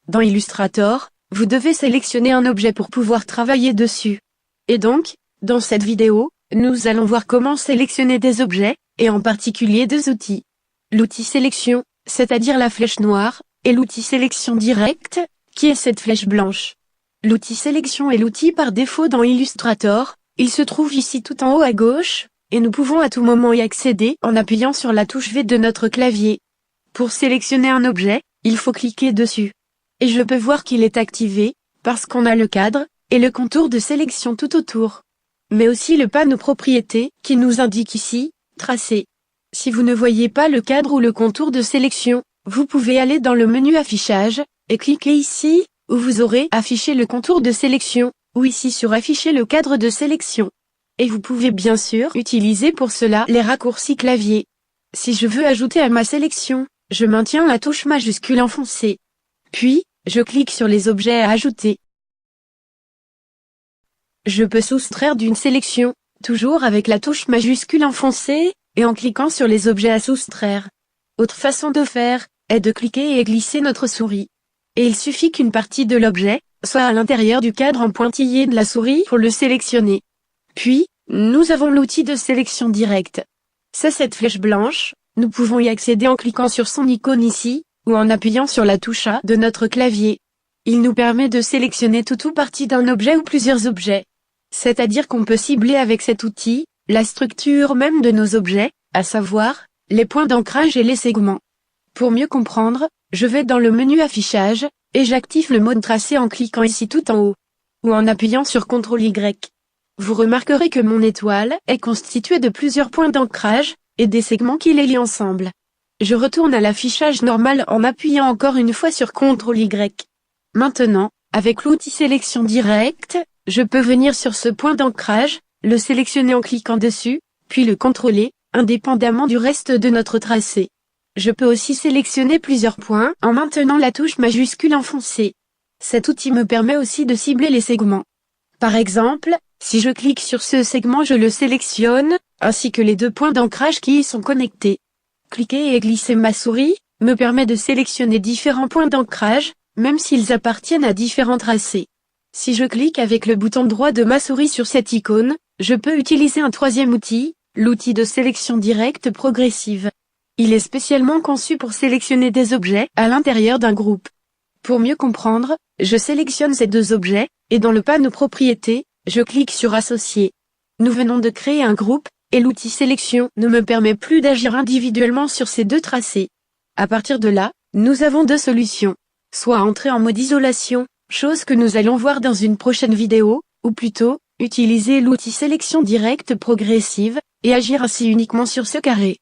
Dans Illustrator, vous devez sélectionner un objet pour pouvoir travailler dessus. Et donc, dans cette vidéo, nous allons voir comment sélectionner des objets, et en particulier deux outils. L'outil sélection, c'est-à-dire la flèche noire, et l'outil sélection directe, qui est cette flèche blanche. L'outil sélection est l'outil par défaut dans Illustrator, il se trouve ici tout en haut à gauche, et nous pouvons à tout moment y accéder en appuyant sur la touche V de notre clavier. Pour sélectionner un objet, il faut cliquer dessus. Et je peux voir qu'il est activé, parce qu'on a le cadre, et le contour de sélection tout autour. Mais aussi le panneau propriétés, qui nous indique ici, tracé. Si vous ne voyez pas le cadre ou le contour de sélection, vous pouvez aller dans le menu affichage, et cliquer ici, où vous aurez affiché le contour de sélection, ou ici sur afficher le cadre de sélection. Et vous pouvez bien sûr utiliser pour cela les raccourcis clavier. Si je veux ajouter à ma sélection, je maintiens la touche majuscule enfoncée. Puis, je clique sur les objets à ajouter. Je peux soustraire d'une sélection, toujours avec la touche majuscule enfoncée, et en cliquant sur les objets à soustraire. Autre façon de faire, est de cliquer et glisser notre souris. Et il suffit qu'une partie de l'objet soit à l'intérieur du cadre en pointillé de la souris pour le sélectionner. Puis, nous avons l'outil de sélection directe. C'est cette flèche blanche, nous pouvons y accéder en cliquant sur son icône ici, ou en appuyant sur la touche A de notre clavier. Il nous permet de sélectionner tout ou partie d'un objet ou plusieurs objets. C'est-à-dire qu'on peut cibler avec cet outil, la structure même de nos objets, à savoir, les points d'ancrage et les segments. Pour mieux comprendre, je vais dans le menu affichage, et j'active le mode tracé en cliquant ici tout en haut. Ou en appuyant sur CTRL-Y. Vous remarquerez que mon étoile est constituée de plusieurs points d'ancrage, et des segments qui les lient ensemble. Je retourne à l'affichage normal en appuyant encore une fois sur CTRL-Y. Maintenant, avec l'outil sélection directe, je peux venir sur ce point d'ancrage, le sélectionner en cliquant dessus, puis le contrôler, indépendamment du reste de notre tracé. Je peux aussi sélectionner plusieurs points en maintenant la touche majuscule enfoncée. Cet outil me permet aussi de cibler les segments. Par exemple, si je clique sur ce segment je le sélectionne, ainsi que les deux points d'ancrage qui y sont connectés. Cliquer et glisser ma souris, me permet de sélectionner différents points d'ancrage, même s'ils appartiennent à différents tracés. Si je clique avec le bouton droit de ma souris sur cette icône, je peux utiliser un troisième outil, l'outil de sélection directe progressive. Il est spécialement conçu pour sélectionner des objets à l'intérieur d'un groupe. Pour mieux comprendre, je sélectionne ces deux objets, et dans le panneau propriétés, je clique sur associer. Nous venons de créer un groupe, et l'outil sélection ne me permet plus d'agir individuellement sur ces deux tracés. À partir de là, nous avons deux solutions. Soit entrer en mode isolation, chose que nous allons voir dans une prochaine vidéo, ou plutôt, utiliser l'outil sélection directe progressive, et agir ainsi uniquement sur ce carré.